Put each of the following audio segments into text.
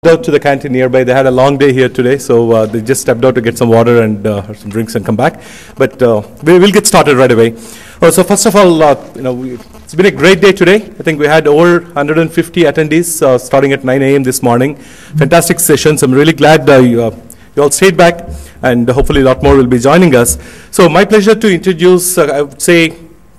out to the canteen nearby. They had a long day here today, so they just stepped out to get some water and some drinks and come back. But we will get started right away. So first of all, it's been a great day today. I think we had over 150 attendees starting at 9 a.m. this morning. Fantastic sessions. I'm really glad you all stayed back, and hopefully a lot more will be joining us. So my pleasure to introduce, I would say,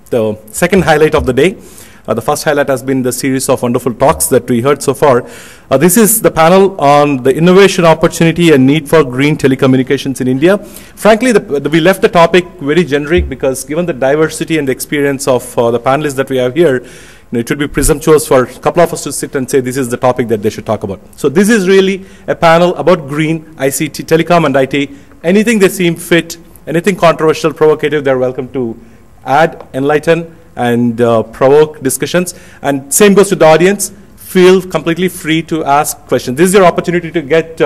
the second highlight of the day. The first highlight has been the series of wonderful talks that we heard so far. This is the panel on the innovation opportunity and need for green telecommunications in India. Frankly, we left the topic very generic because given the diversity and the experience of the panelists that we have here, it would be presumptuous for a couple of us to sit and say this is the topic that they should talk about. So this is really a panel about green, ICT, telecom and IT. Anything they seem fit, anything controversial, provocative, they're welcome to add, enlighten, and provoke discussions. And same goes to the audience. Feel completely free to ask questions. This is your opportunity to get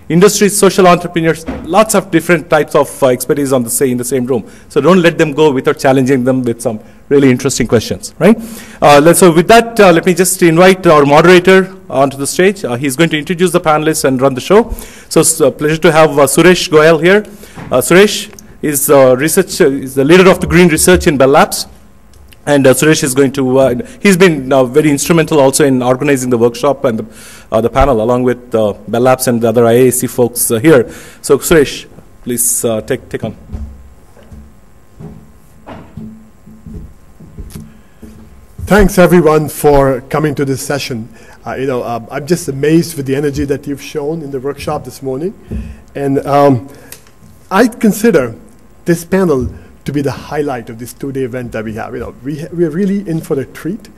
industry, social entrepreneurs, lots of different types of expertise in the same room. So don't let them go without challenging them with some really interesting questions, right? So with that, let me just invite our moderator onto the stage. He's going to introduce the panelists and run the show. So it's a pleasure to have Suresh Goyal here. Suresh is is the leader of the green research in Bell Labs. And Suresh is going to, he's been very instrumental also in organizing the workshop and the panel along with Bell Labs and the other IAC folks here. So Suresh, please take on. Thanks everyone for coming to this session. I'm just amazed with the energy that you've shown in the workshop this morning. And I consider this panel to be the highlight of this two-day event that we have. We're really in for a treat.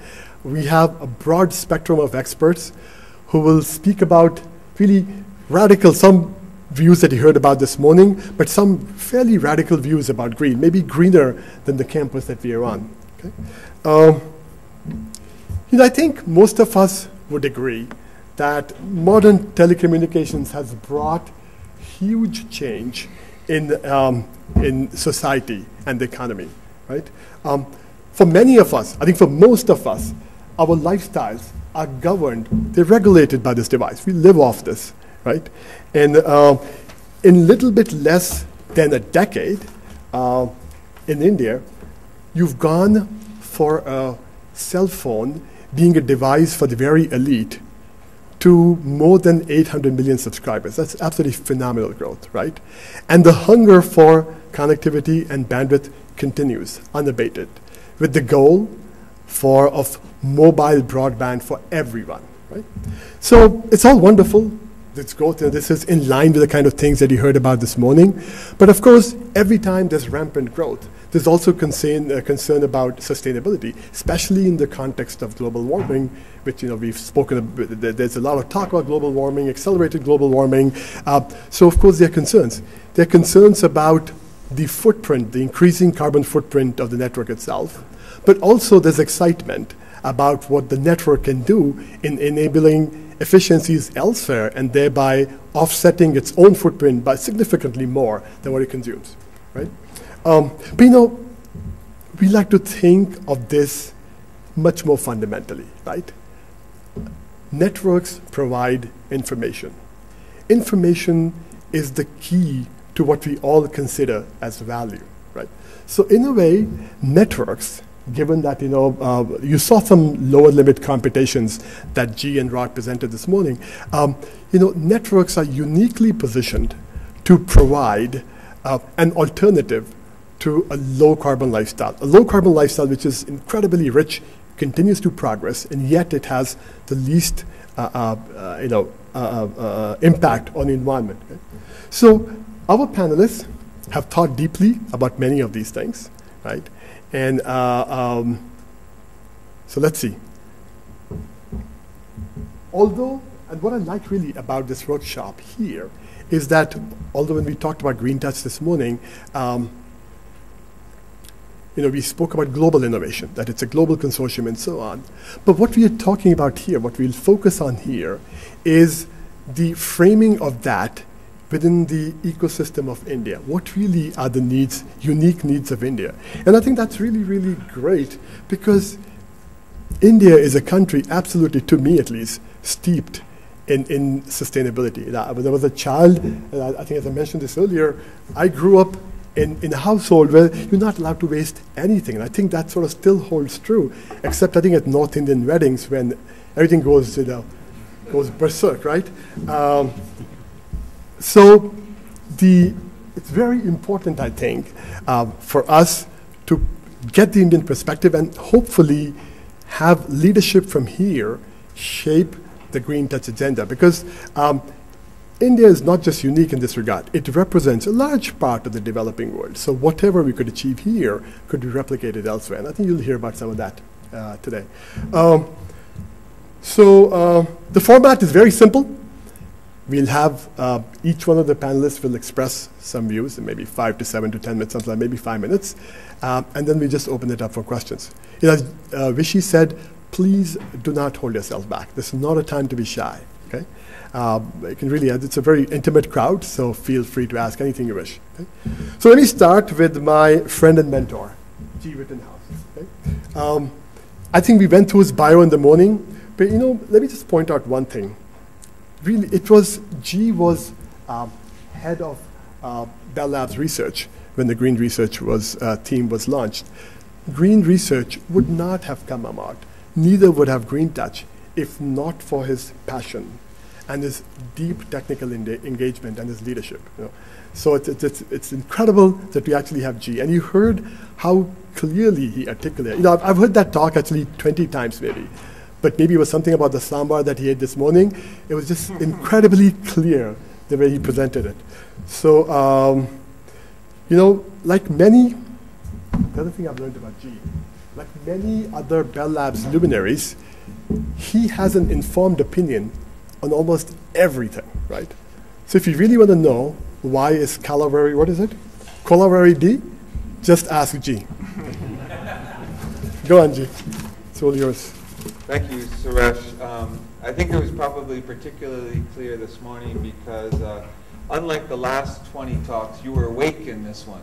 We have a broad spectrum of experts who will speak about really radical, some views that you heard about this morning, but some fairly radical views about green, maybe greener than the campus that we are on. Okay? I think most of us would agree that modern telecommunications has brought huge change in society and the economy, right? For many of us, I think for most of us, our lifestyles are governed, they're regulated by this device. We live off this, right? And in little bit less than a decade, in India, you've gone for a cell phone being a device for the very elite to more than 800 million subscribers. That's absolutely phenomenal growth, right? And the hunger for connectivity and bandwidth continues unabated, with the goal of mobile broadband for everyone, right? So it's all wonderful, this growth, this is in line with the kind of things that you heard about this morning. But of course, every time there's rampant growth, there's also concern about sustainability, especially in the context of global warming, which we've spoken about. There's a lot of talk about global warming, accelerated global warming. So of course there are concerns. There are concerns about the footprint, the increasing carbon footprint of the network itself. But also there's excitement about what the network can do in enabling efficiencies elsewhere and thereby offsetting its own footprint by significantly more than what it consumes, right? But we like to think of this much more fundamentally, right? Networks provide information. Information is the key to what we all consider as value, right? So in a way, networks, given that you saw some lower limit computations that G and Rod presented this morning, networks are uniquely positioned to provide an alternative to a low carbon lifestyle. A low carbon lifestyle which is incredibly rich, continues to progress, and yet it has the least impact on the environment. Okay? So our panelists have thought deeply about many of these things, right? And so let's see. And what I like really about this workshop here is that although when we talked about GreenTouch this morning, we spoke about global innovation, that it's a global consortium and so on. But what we are talking about here, what we'll focus on here, is the framing of that within the ecosystem of India. What really are the needs, unique needs of India? And I think that's really, really great because India is a country, absolutely, to me at least, steeped in sustainability. When I was a child, I think as I mentioned this earlier, I grew up in a household where you're not allowed to waste anything. And I think that sort of still holds true, except I think at North Indian weddings when everything goes, goes berserk, right? So it's very important, I think, for us to get the Indian perspective and hopefully have leadership from here shape the GreenTouch agenda, because India is not just unique in this regard. It represents a large part of the developing world. So whatever we could achieve here could be replicated elsewhere. And I think you'll hear about some of that today. The format is very simple. We'll have each one of the panelists will express some views in maybe 5 to 7 to 10 minutes, something like maybe 5 minutes. And then we just open it up for questions. As Vishy said, please do not hold yourself back. This is not a time to be shy. Okay? You can really, it's a very intimate crowd, so feel free to ask anything you wish. Okay? So let me start with my friend and mentor, G. Rittenhouse. Okay? I think we went through his bio in the morning, but let me just point out one thing. Really, G was head of Bell Labs research when the Green Research team was launched. Green Research would not have come about, neither would have GreenTouch, if not for his passion and his deep technical engagement and his leadership. So it's incredible that we actually have G. And you heard how clearly he articulated. I've heard that talk actually 20 times maybe. But maybe it was something about the sambar that he ate this morning. It was just incredibly clear the way he presented it. So, like many, the other thing I've learned about G, like many other Bell Labs luminaries, he has an informed opinion on almost everything, right? So if you really want to know why is Calaveri, what is it? Calaveri D? Just ask G. Go on, G. It's all yours. Thank you, Suresh. I think it was probably particularly clear this morning because unlike the last 20 talks, you were awake in this one.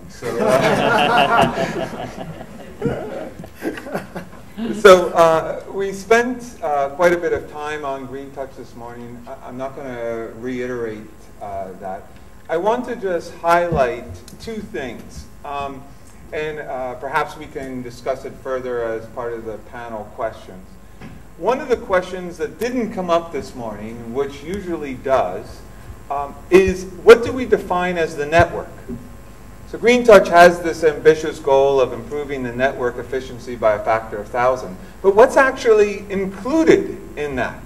So, we spent quite a bit of time on GreenTouch this morning. I'm not going to reiterate that. I want to just highlight two things. And perhaps we can discuss it further as part of the panel questions. One of the questions that didn't come up this morning, which usually does, is what do we define as the network? So GreenTouch has this ambitious goal of improving the network efficiency by a factor of 1,000. But what's actually included in that?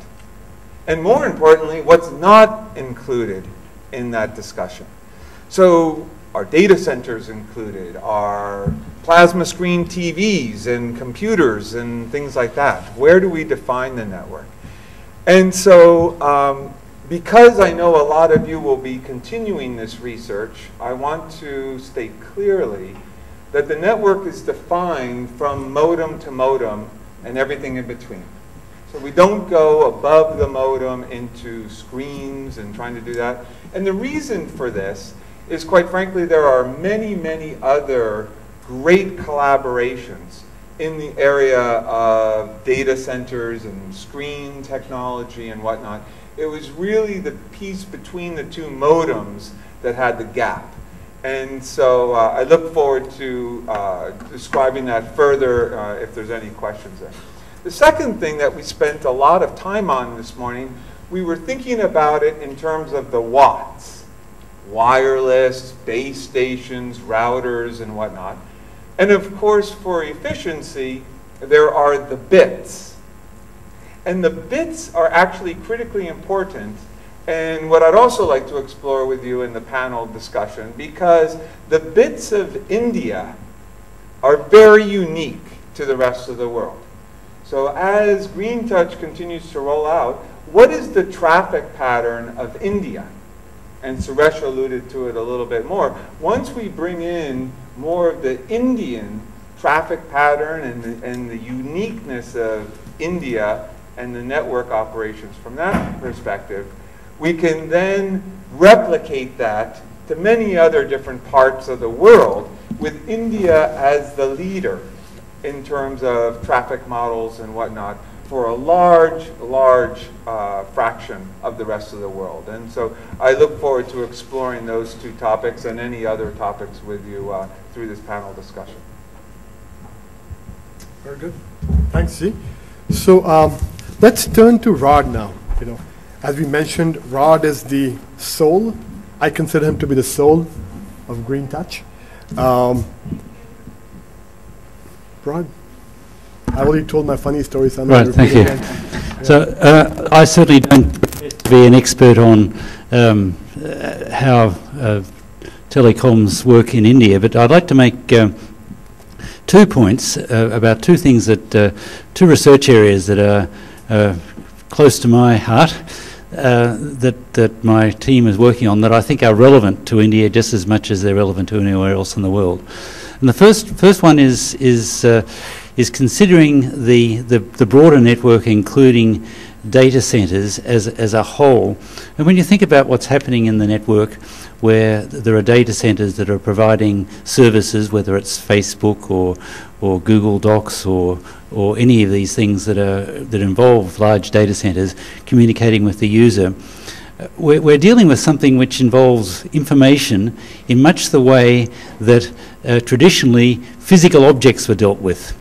And more importantly, what's not included in that discussion? So are data centers included? Are plasma screen TVs and computers and things like that? Where do we define the network? And so because I know a lot of you will be continuing this research, I want to state clearly that the network is defined from modem to modem and everything in between. So we don't go above the modem into screens and trying to do that. And the reason for this is, quite frankly, there are many, many other great collaborations in the area of data centers and screen technology and whatnot. It was really the piece between the two modems that had the gap. And so I look forward to describing that further if there's any questions there. The second thing that we spent a lot of time on this morning, we were thinking about it in terms of the watts. Wireless, base stations, routers, and whatnot. And of course, for efficiency, there are the bits. And the bits are actually critically important, and what I'd also like to explore with you in the panel discussion, because the bits of India are very unique to the rest of the world. So as GreenTouch continues to roll out, what is the traffic pattern of India? And Suresh alluded to it a little bit more. Once we bring in more of the Indian traffic pattern and the uniqueness of India and the network operations from that perspective, we can then replicate that to many other different parts of the world with India as the leader in terms of traffic models and whatnot, for a large, large fraction of the rest of the world. And so I look forward to exploring those two topics and any other topics with you through this panel discussion. Very good. Thanks, G. So let's turn to Rod now. As we mentioned, Rod is the soul. I consider him to be the soul of GreenTouch. Rod, I already told my funny story, so I'm right, thank you. So I certainly don't profess to be an expert on how telecoms work in India, but I'd like to make 2 points about two things two research areas that are close to my heart, that my team is working on, that I think are relevant to India just as much as they're relevant to anywhere else in the world. And the first one is considering the broader network, including data centres as a whole. And when you think about what's happening in the network, where there are data centres that are providing services, whether it's Facebook or Google Docs or any of these things that involve large data centres communicating with the user, we're dealing with something which involves information in much the way that traditionally physical objects were dealt with.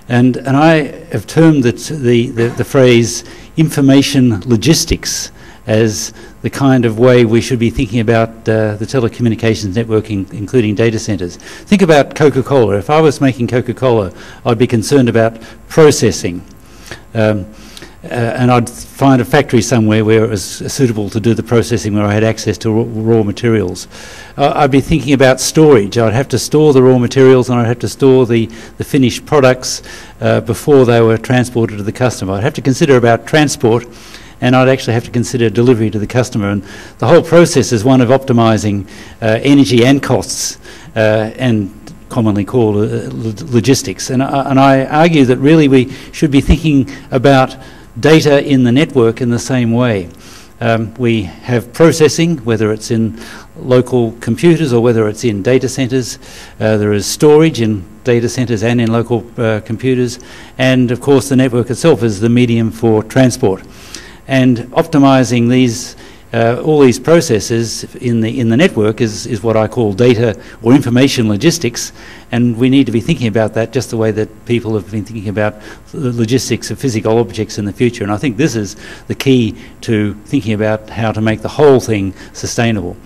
And I have termed the phrase information logistics as the kind of way we should be thinking about the telecommunications network, including data centres. Think about Coca-Cola. If I was making Coca-Cola, I'd be concerned about processing. And I'd find a factory somewhere where it was suitable to do the processing, where I had access to raw materials. I'd be thinking about storage. I'd have to store the raw materials, and I'd have to store the finished products before they were transported to the customer. I'd have to consider about transport, and I'd actually have to consider delivery to the customer. And the whole process is one of optimising energy and costs, and commonly called logistics. And I argue that really we should be thinking about data in the network in the same way. We have processing, whether it's in local computers or whether it's in data centres. There is storage in data centres and in local computers. And of course the network itself is the medium for transport. And optimising these all these processes in the network is what I call data or information logistics, and we need to be thinking about that just the way that people have been thinking about the logistics of physical objects in the future. And I think this is the key to thinking about how to make the whole thing sustainable.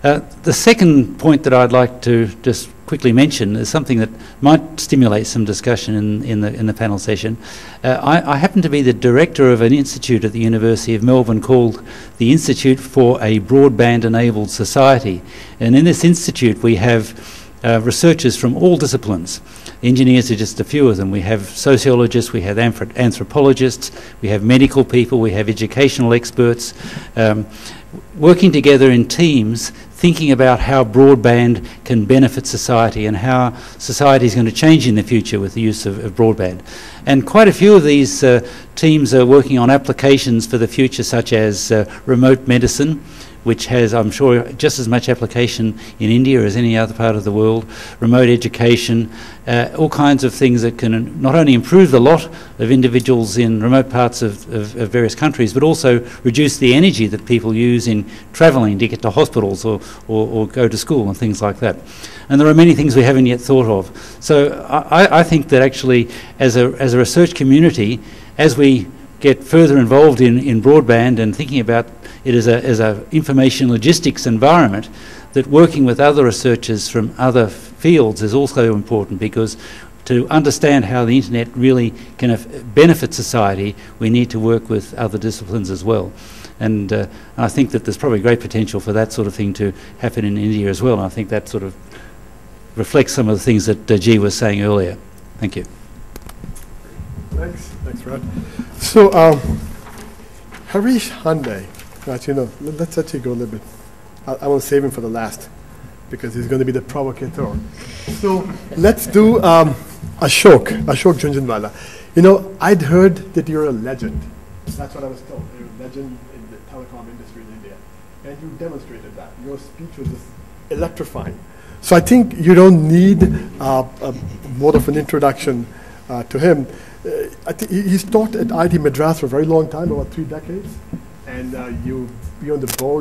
The second point that I'd like to just quickly mention is something that might stimulate some discussion in the panel session. I happen to be the director of an institute at the University of Melbourne called the Institute for a Broadband-Enabled Society. And in this institute we have researchers from all disciplines. Engineers are just a few of them. We have sociologists, we have anthropologists, we have medical people, we have educational experts, working together in teams, thinking about how broadband can benefit society and how society is going to change in the future with the use of broadband. And quite a few of these teams are working on applications for the future, such as remote medicine, which has, I'm sure, just as much application in India as any other part of the world, remote education, all kinds of things that can not only improve the lot of individuals in remote parts of various countries, but also reduce the energy that people use in travelling to get to hospitals or go to school and things like that. And there are many things we haven't yet thought of. So I think that actually, as a research community, as we get further involved in broadband and thinking about it as a information logistics environment, that working with other researchers from other fields is also important, because to understand how the internet really can benefit society, we need to work with other disciplines as well. And I think that there's probably great potential for that sort of thing to happen in India as well. And I think that sort of reflects some of the things that G was saying earlier. Thank you. Thanks, Rod. So, Harish Handey, let's let you go a little bit. I want to save him for the last, because he's going to be the provocateur. So let's do Ashok Jhunjhunwala. I'd heard that you're a legend. That's what I was told. You're a legend in the telecom industry in India. And you demonstrated that. Your speech was just electrifying. So I think you don't need more of an introduction to him. he's taught at IIT Madras for a very long time, about 3 decades, and you're on the board